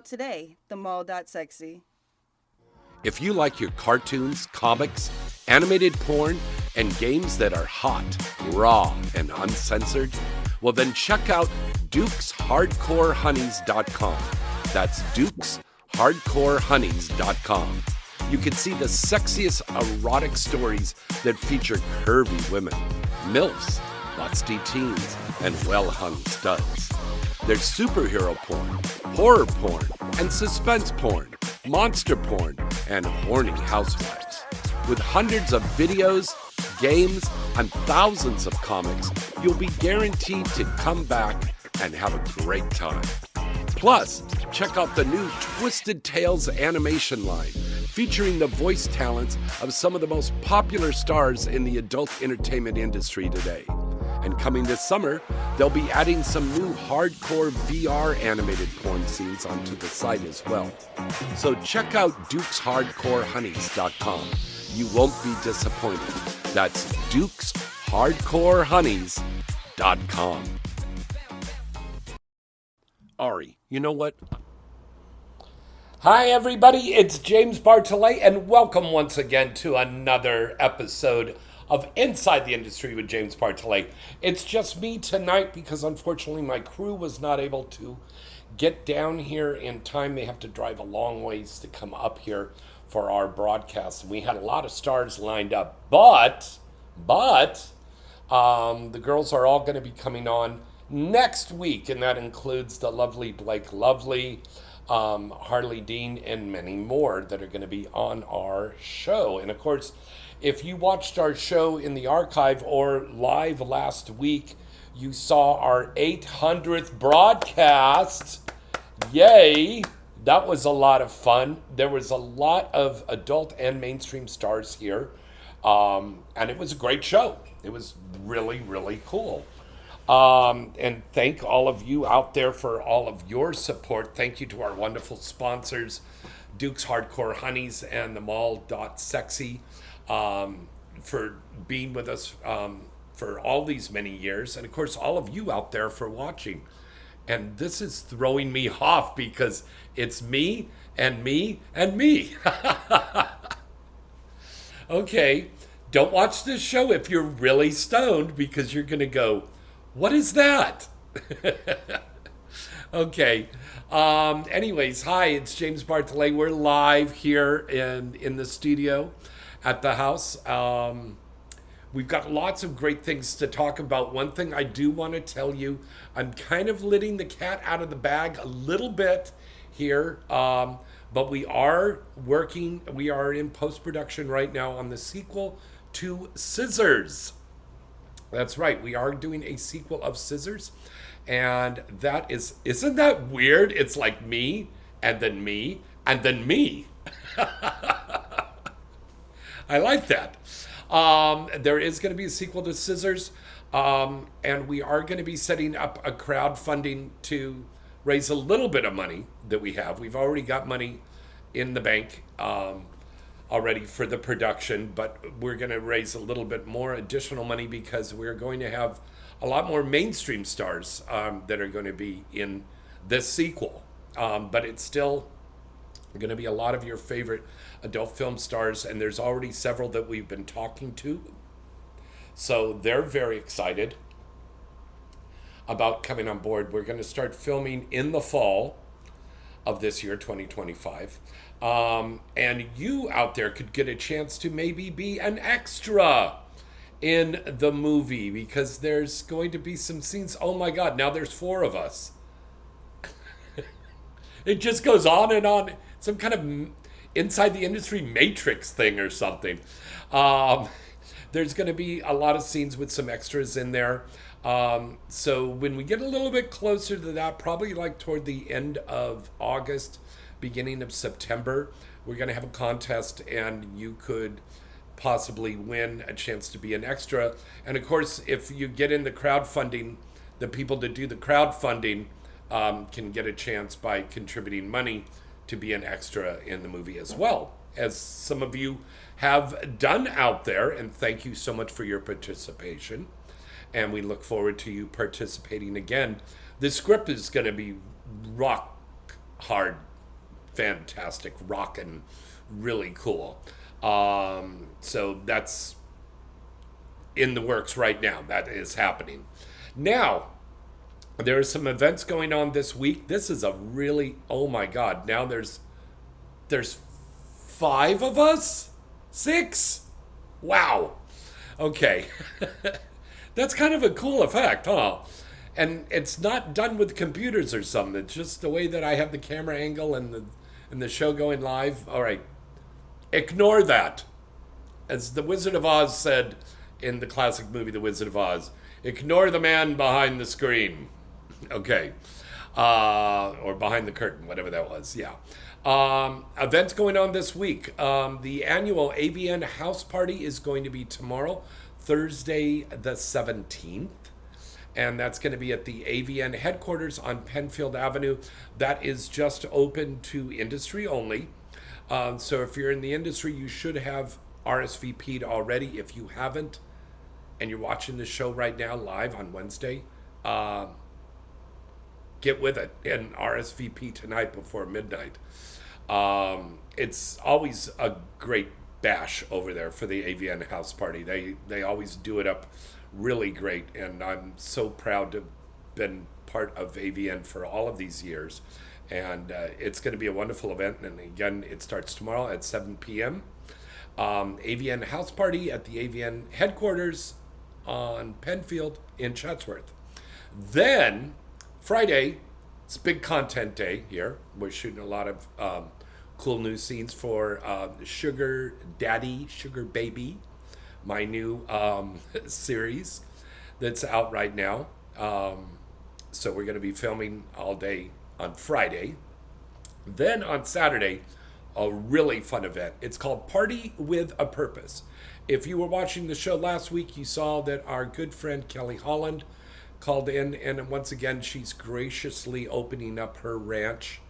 Today, the mall.sexy. If you like your cartoons, comics, animated porn, and games that are hot, raw, and uncensored, well then check out dukeshardcorehoneys.com. That's dukeshardcorehoneys.com. You can see the sexiest erotic stories that feature curvy women, MILFs, busty teens, and well-hung studs. There's superhero porn, horror porn, and suspense porn, monster porn, and horny housewives. With hundreds of videos, games, and thousands of comics, you'll be guaranteed to come back and have a great time. Plus, check out the new Twisted Tales animation line, featuring the voice talents of some of the most popular stars in the adult entertainment industry today. And coming this summer, they'll be adding some new hardcore VR animated porn scenes onto the site as well. So check out dukeshardcorehoneys.com. You won't be disappointed. That's dukeshardcorehoneys.com. Ari, you know what? Hi everybody, it's James Bartholet, and welcome once again to another episode of Inside the Industry with James Bartholet. It's just me tonight because unfortunately my crew was not able to get down here in time. They have to drive a long ways to come up here for our broadcast. We had a lot of stars lined up, but the girls are all going to be coming on next week, and that includes the lovely Blake Lovely, Harley Dean, and many more that are going to be on our show. And of course, if you watched our show in the archive or live last week, you saw our 800th broadcast. Yay! That was a lot of fun. There was a lot of adult and mainstream stars here, and it was a great show. It was really, really cool. And thank all of you out there for all of your support. Thank you to our wonderful sponsors, Duke's Hardcore Honeys and the Mall.sexy, for being with us for all these many years. And of course, all of you out there for watching. And this is throwing me off because it's me and me and me. Okay, don't watch this show if you're really stoned because you're going to go, what is that? Okay. Anyways, hi, it's James Bartholet. We're live here in the studio at the house. We've got lots of great things to talk about. One thing I do want to tell you, I'm kind of letting the cat out of the bag a little bit here, but we are in post-production right now on the sequel to Scissors. That's right, we are doing a sequel of Scissors, and isn't that weird? It's like me, and then me, and then me. I like that. There is going to be a sequel to Scissors, and we are going to be setting up a crowdfunding to raise a little bit of money that we have. We've already got money in the bank already for the production, but we're going to raise a little bit more additional money because we're going to have a lot more mainstream stars that are going to be in this sequel. But it's still going to be a lot of your favorite adult film stars, and there's already several that we've been talking to. So they're very excited about coming on board. We're going to start filming in the fall of this year, 2025. And you out there could get a chance to maybe be an extra in the movie because there's going to be some scenes. Oh my God, now there's 4 of us. It just goes on and on. Some kind of inside the industry matrix thing or something. There's going to be a lot of scenes with some extras in there. So when we get a little bit closer to that, probably like toward the end of August, beginning of September, we're going to have a contest and you could possibly win a chance to be an extra. And of course, if you get in the crowdfunding, the people that do the crowdfunding can get a chance by contributing money to be an extra in the movie as well, as some of you have done out there. And thank you so much for your participation. And we look forward to you participating again. The script is going to be rock hard, fantastic, rockin', really cool. So that's in the works right now. That is happening. Now, there are some events going on this week. This is a really, oh my God. Now there's 5 of us? 6? Wow. Okay. That's kind of a cool effect, huh? And it's not done with computers or something. It's just the way that I have the camera angle and the show going live. All right. Ignore that. As the Wizard of Oz said in the classic movie The Wizard of Oz, ignore the man behind the screen. Okay. Or behind the curtain, whatever that was. Yeah. Events going on this week. The annual AVN House Party is going to be tomorrow, Thursday the 17th. And that's going to be at the AVN headquarters on Penfield Avenue. That is just open to industry only. So if you're in the industry, you should have RSVP'd already. If you haven't, and you're watching the show right now live on Wednesday, get with it and RSVP tonight before midnight. It's always a great bash over there for the AVN House Party. They always do it up really great, and I'm so proud to have been part of AVN for all of these years. And it's going to be a wonderful event. And again, it starts tomorrow at 7 p.m. AVN House Party at the AVN headquarters on Penfield in Chatsworth. Then Friday, it's big content day here. We're shooting a lot of cool new scenes for Sugar Daddy, Sugar Baby, my new series that's out right now. So we're going to be filming all day on Friday. Then on Saturday, a really fun event. It's called Party with a Purpose. If you were watching the show last week, you saw that our good friend Kelly Holland called in, and once again, she's graciously opening up her ranch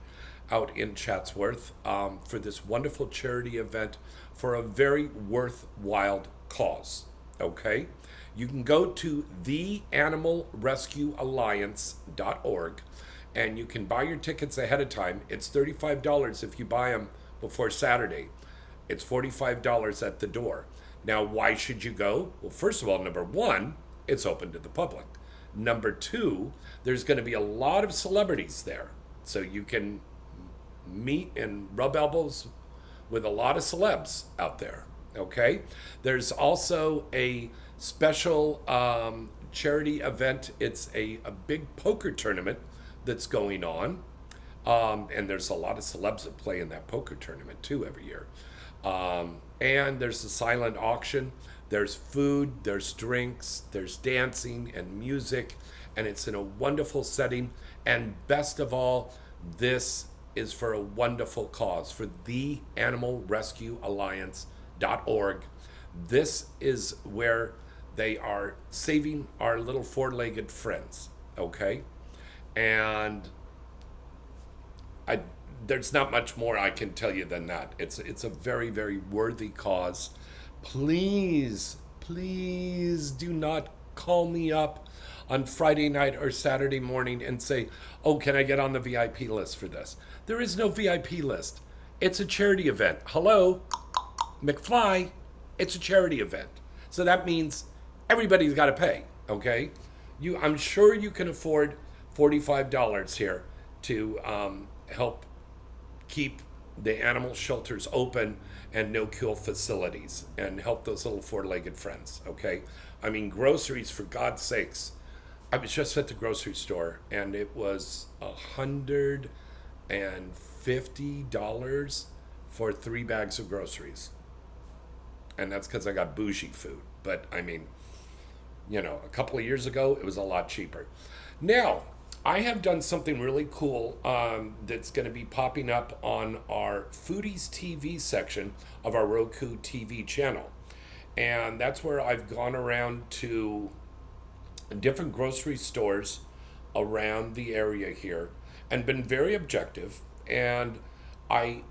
out in Chatsworth for this wonderful charity event for a very worthwhile cause. Okay? You can go to theanimalrescuealliance.org and you can buy your tickets ahead of time. It's $35 if you buy them before Saturday. It's $45 at the door. Now, why should you go? Well, first of all, number one, it's open to the public. Number two, there's going to be a lot of celebrities there. So you can meet and rub elbows with a lot of celebs out there. Okay? There's also a special charity event. It's a big poker tournament that's going on. And there's a lot of celebs that play in that poker tournament too every year. And there's a silent auction. There's food, there's drinks, there's dancing and music, and it's in a wonderful setting. And best of all, this is for a wonderful cause, for theanimalrescuealliance.org. This is where they are saving our little four-legged friends, okay? And there's not much more I can tell you than that. It's a very, very worthy cause. Please, please do not call me up on Friday night or Saturday morning and say, oh, can I get on the VIP list for this? There is no VIP list. It's a charity event. Hello, McFly. It's a charity event. So that means everybody's got to pay, okay? I'm sure you can afford $45 here to help keep the animal shelters open and no-kill facilities and help those little four-legged friends, okay? I mean, groceries, for God's sakes. I was just at the grocery store, and it was $150 for 3 bags of groceries. And that's because I got bougie food. But, I mean, a couple of years ago, it was a lot cheaper. Now, I have done something really cool that's going to be popping up on our Foodies TV section of our Roku TV channel. And that's where I've gone around to different grocery stores around the area here and been very objective. And I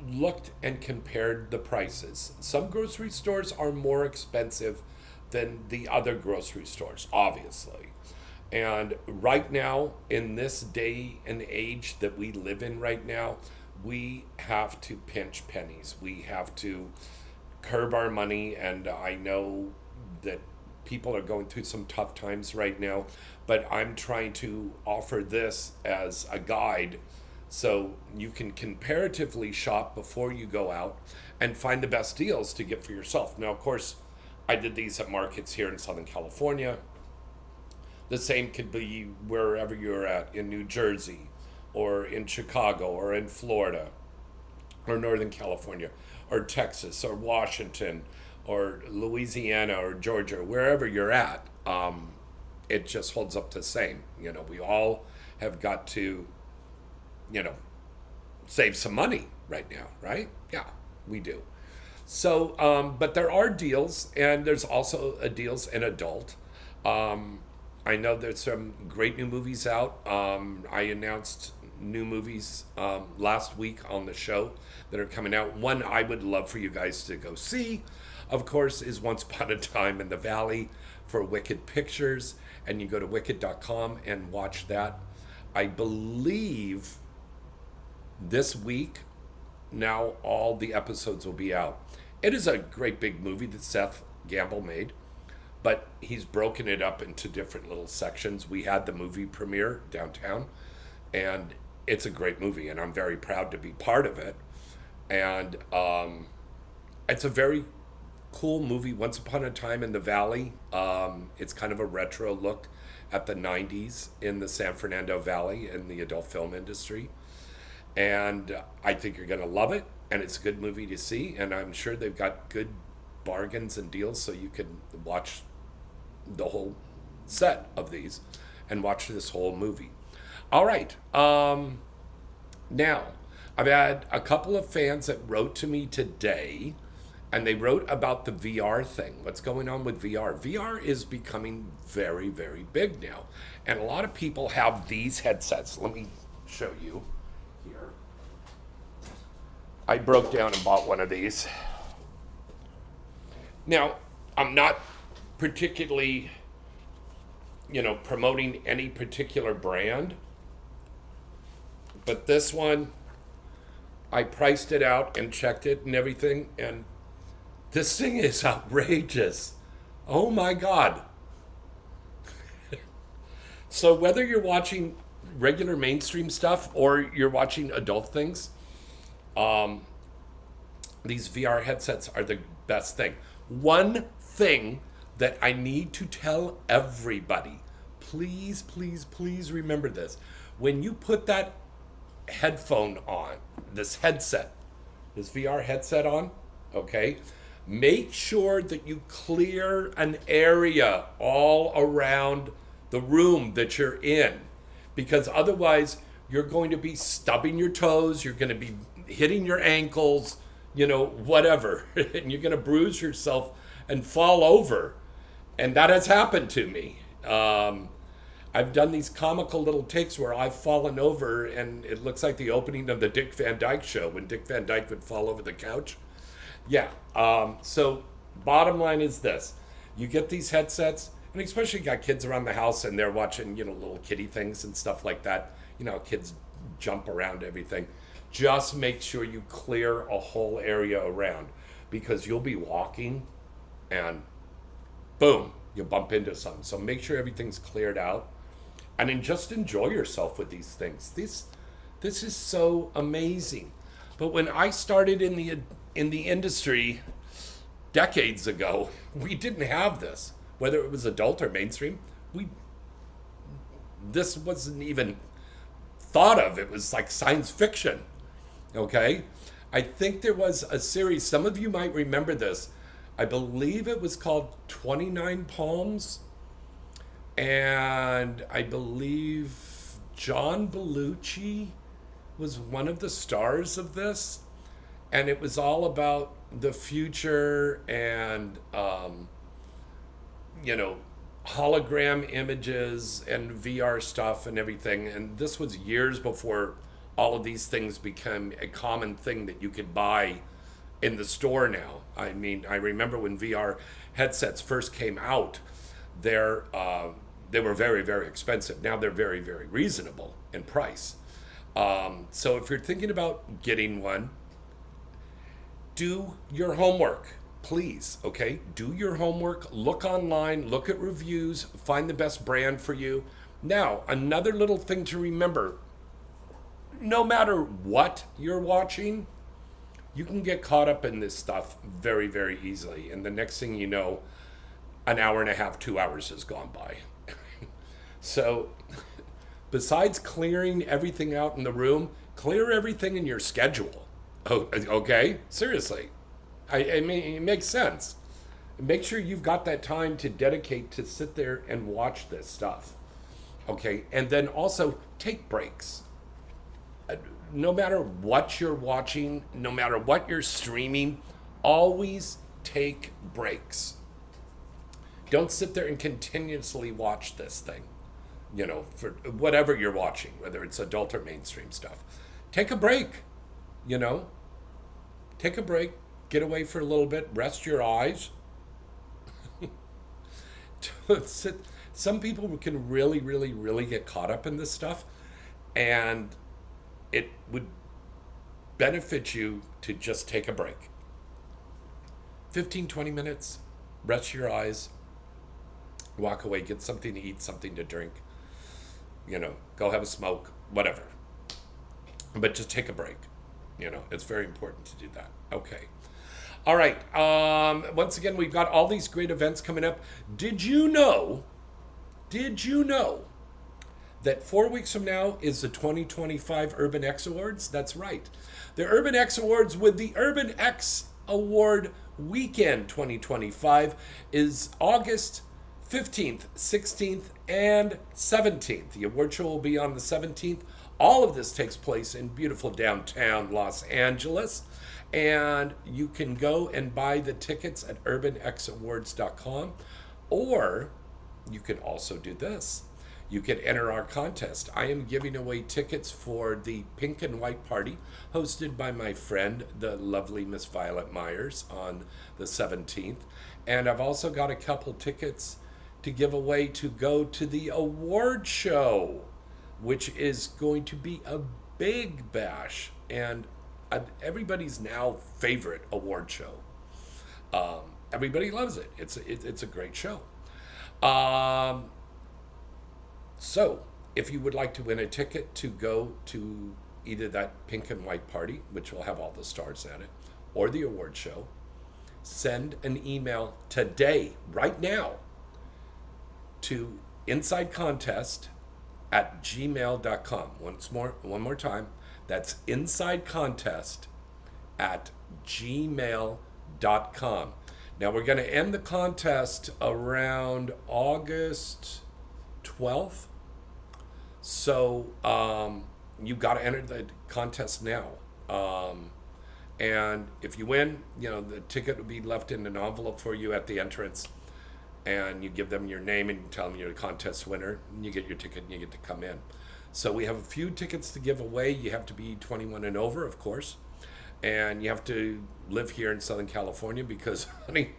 looked and compared the prices. Some grocery stores are more expensive than the other grocery stores, obviously. And right now, in this day and age that we live in right now, we have to pinch pennies. We have to curb our money. And I know that people are going through some tough times right now, but I'm trying to offer this as a guide so you can comparatively shop before you go out and find the best deals to get for yourself. Now, of course, I did these at markets here in Southern California. The same could be wherever you're at in New Jersey or in Chicago or in Florida or Northern California or Texas or Washington or Louisiana or Georgia, wherever you're at. It just holds up the same. We all have got to, you know, save some money right now, right? Yeah, we do. So, but there are deals, and there's also deals in adult. Um, I know there's some great new movies out. I announced new movies last week on the show that are coming out. One I would love for you guys to go see, of course, is Once Upon a Time in the Valley for Wicked Pictures, and you go to wicked.com and watch that. I believe this week now all the episodes will be out. It is a great big movie that Seth Gamble made, but he's broken it up into different little sections. We had the movie premiere downtown, and it's a great movie, and I'm very proud to be part of it. And it's a very cool movie, Once Upon a Time in the Valley. It's kind of a retro look at the 90s in the San Fernando Valley in the adult film industry. And I think you're going to love it, and it's a good movie to see, and I'm sure they've got good bargains and deals so you can watch the whole set of these and watch this whole movie. All right. Now, I've had a couple of fans that wrote to me today, and they wrote about the VR thing. What's going on with VR? VR is becoming very, very big now, and a lot of people have these headsets. Let me show you here. I broke down and bought one of these. Now, I'm not particularly, promoting any particular brand, but this one, I priced it out and checked it and everything, and this thing is outrageous. Oh my God. So whether you're watching regular mainstream stuff or you're watching adult things, these VR headsets are the best thing. One thing that I need to tell everybody, please, please, please remember this. When you put that headphone on, this headset, this VR headset on, okay, make sure that you clear an area all around the room that you're in, because otherwise you're going to be stubbing your toes, you're going to be hitting your ankles, whatever, and you're going to bruise yourself and fall over. And that has happened to me. I've done these comical little takes where I've fallen over, and it looks like the opening of the Dick Van Dyke Show when Dick Van Dyke would fall over the couch. Yeah. So bottom line is this. You get these headsets, and especially got kids around the house and they're watching, little kiddie things and stuff like that. Kids jump around everything. Just make sure you clear a whole area around, because you'll be walking and boom, you bump into something. So make sure everything's cleared out, and then just enjoy yourself with these things. This is so amazing. But when I started in the industry decades ago, we didn't have this. Whether it was adult or mainstream, this wasn't even thought of. It was like science fiction. Okay? I think there was a series, some of you might remember this. I believe it was called 29 Palms. And I believe John Belushi was one of the stars of this. And it was all about the future and, hologram images and VR stuff and everything. And this was years before all of these things became a common thing that you could buy in the store now. I mean, I remember when VR headsets first came out, they were very, very expensive. Now they're very, very reasonable in price. So if you're thinking about getting one, do your homework, please. Okay, do your homework. Look online, look at reviews, find the best brand for you. Now, another little thing to remember: no matter what you're watching, you can get caught up in this stuff very, very easily. And the next thing you know, an hour and a half, 2 hours has gone by. So, besides clearing everything out in the room, clear everything in your schedule. Oh, okay? Seriously. I mean, it makes sense. Make sure you've got that time to dedicate to sit there and watch this stuff. Okay? And then also take breaks. No matter what you're watching, no matter what you're streaming, always take breaks. Don't sit there and continuously watch this thing, for whatever you're watching, whether it's adult or mainstream stuff. Take a break, Take a break, get away for a little bit, rest your eyes. Some people can really, really, really get caught up in this stuff, and it would benefit you to just take a break. 15, 20 minutes, rest your eyes, walk away, get something to eat, something to drink, go have a smoke, whatever. But just take a break. It's very important to do that. Okay. All right. Once again, we've got all these great events coming up. Did you know that 4 weeks from now is the 2025 Urban X Awards? That's right. The Urban X Awards with the Urban X Award Weekend 2025 is August 15th, 16th, and 17th. The award show will be on the 17th. All of this takes place in beautiful downtown Los Angeles. And you can go and buy the tickets at urbanxawards.com. Or you can also do this. You can enter our contest. I am giving away tickets for the Pink and White Party, hosted by my friend, the lovely Miss Violet Myers, on the 17th. And I've also got a couple tickets to give away to go to the award show, which is going to be a big bash and everybody's now favorite award show. Everybody loves it. It's a great show. So, if you would like to win a ticket to go to either that Pink and White Party, which will have all the stars at it, or the award show, send an email today, right now, to insidecontest@gmail.com. One more time. That's insidecontest@gmail.com. Now we're going to end the contest around August 12th. So you've got to enter the contest now. And if you win, the ticket will be left in an envelope for you at the entrance. And you give them your name and you tell them you're a contest winner. And you get your ticket and you get to come in. So we have a few tickets to give away. You have to be 21 and over, of course. And you have to live here in Southern California because, honey,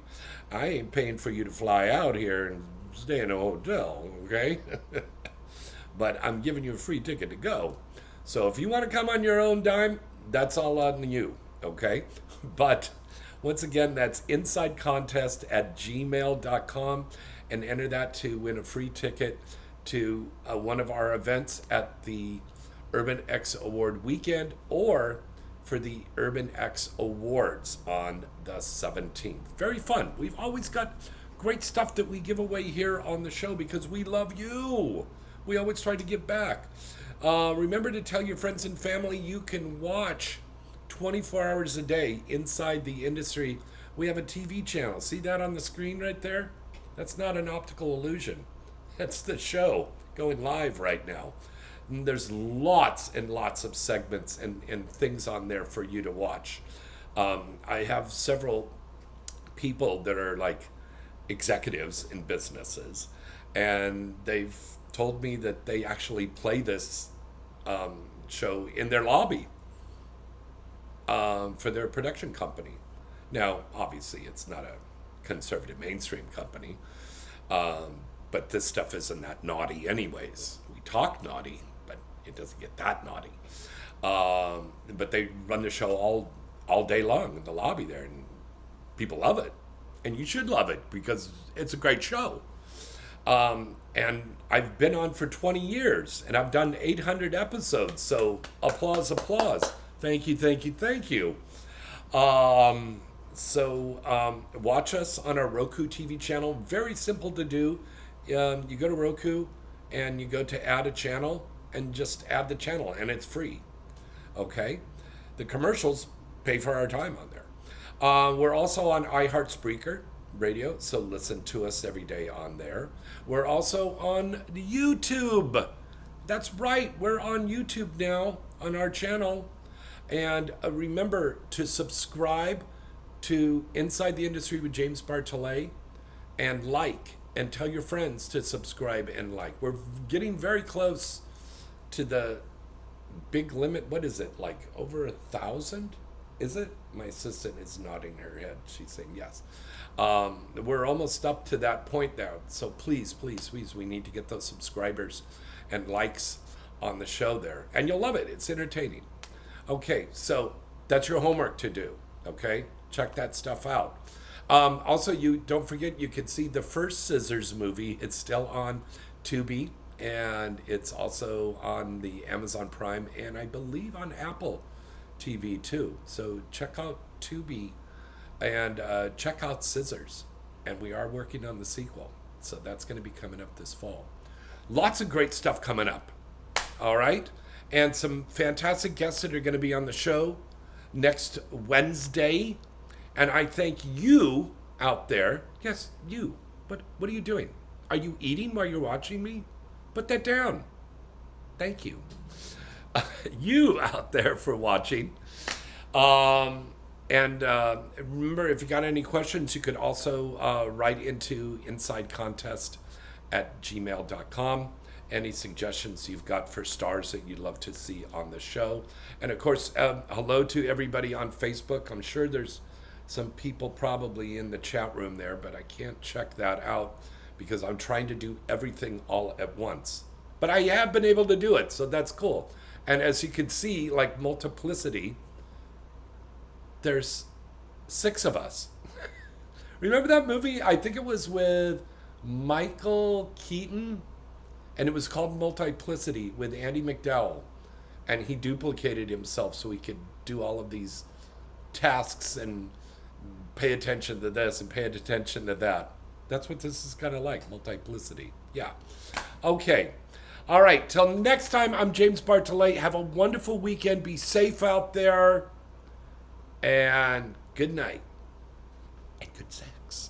I ain't paying for you to fly out here and stay in a hotel, okay? But I'm giving you a free ticket to go. So if you want to come on your own dime, that's all on you, okay? But once again, that's insidecontest@gmail.com, and enter that to win a free ticket to one of our events at the Urban X Award Weekend, or for the Urban X Awards on the 17th. Very fun. We've always got great stuff that we give away here on the show because we love you. We always try to give back. Remember to tell your friends and family you can watch 24 hours a day inside the industry. We have a TV channel. See that on the screen right there? That's not an optical illusion. That's the show going live right now. And there's lots and lots of segments and things on there for you to watch. I have several people that are like executives in businesses, and they've told me that they actually play this show in their lobby for their production company. Now, obviously, it's not a conservative mainstream company, But this stuff isn't that naughty anyways. We talk naughty, but it doesn't get that naughty. But they run the show all day long in the lobby there, and people love it. And you should love it because it's a great show. And I've been on for 20 years, and I've done 800 episodes. So applause, applause. Thank you, thank you, thank you. Watch us on our Roku TV channel. Very simple to do. You go to Roku and you go to add a channel and just add the channel, and it's free. Okay? The commercials pay for our time on there. We're also on iHeart Spreaker Radio, so listen to us every day on there. We're also on YouTube. That's right, we're on YouTube now on our channel. And remember to subscribe to Inside the Industry with James Bartholet and like, and tell your friends to subscribe and like. We're getting very close to the big limit. What is it, like over 1,000? Is it? My assistant is nodding her head. She's saying yes. We're almost up to that point now. So please, please, please, we need to get those subscribers and likes on the show there. And you'll love it. It's entertaining. Okay, so that's your homework to do. Okay? Check that stuff out. Also, you don't forget, you can see the first Scissors movie. It's still on Tubi, and it's also on the Amazon Prime, and I believe on Apple TV too. So check out Tubi and check out Scissors. And we are working on the sequel. So that's going to be coming up this fall. Lots of great stuff coming up. All right? And some fantastic guests that are going to be on the show next Wednesday. And I thank you out there. Yes, you. But what are you doing? Are you eating while you're watching me? Put that down. Thank you. You out there for watching. Remember, if you got any questions, you could also write into insidecontest@gmail.com. Any suggestions you've got for stars that you'd love to see on the show. And of course, hello to everybody on Facebook. I'm sure there's some people probably in the chat room there, but I can't check that out because I'm trying to do everything all at once. But I have been able to do it, so that's cool. And as you can see, like multiplicity, there's 6 of us. Remember that movie? I think it was with Michael Keaton, and it was called Multiplicity with Andy McDowell. And he duplicated himself so he could do all of these tasks and pay attention to this and pay attention to that. That's what this is kind of like, multiplicity. Yeah. Okay. All right. Till next time, I'm James Bartholet. Have a wonderful weekend. Be safe out there. And good night. And good sex.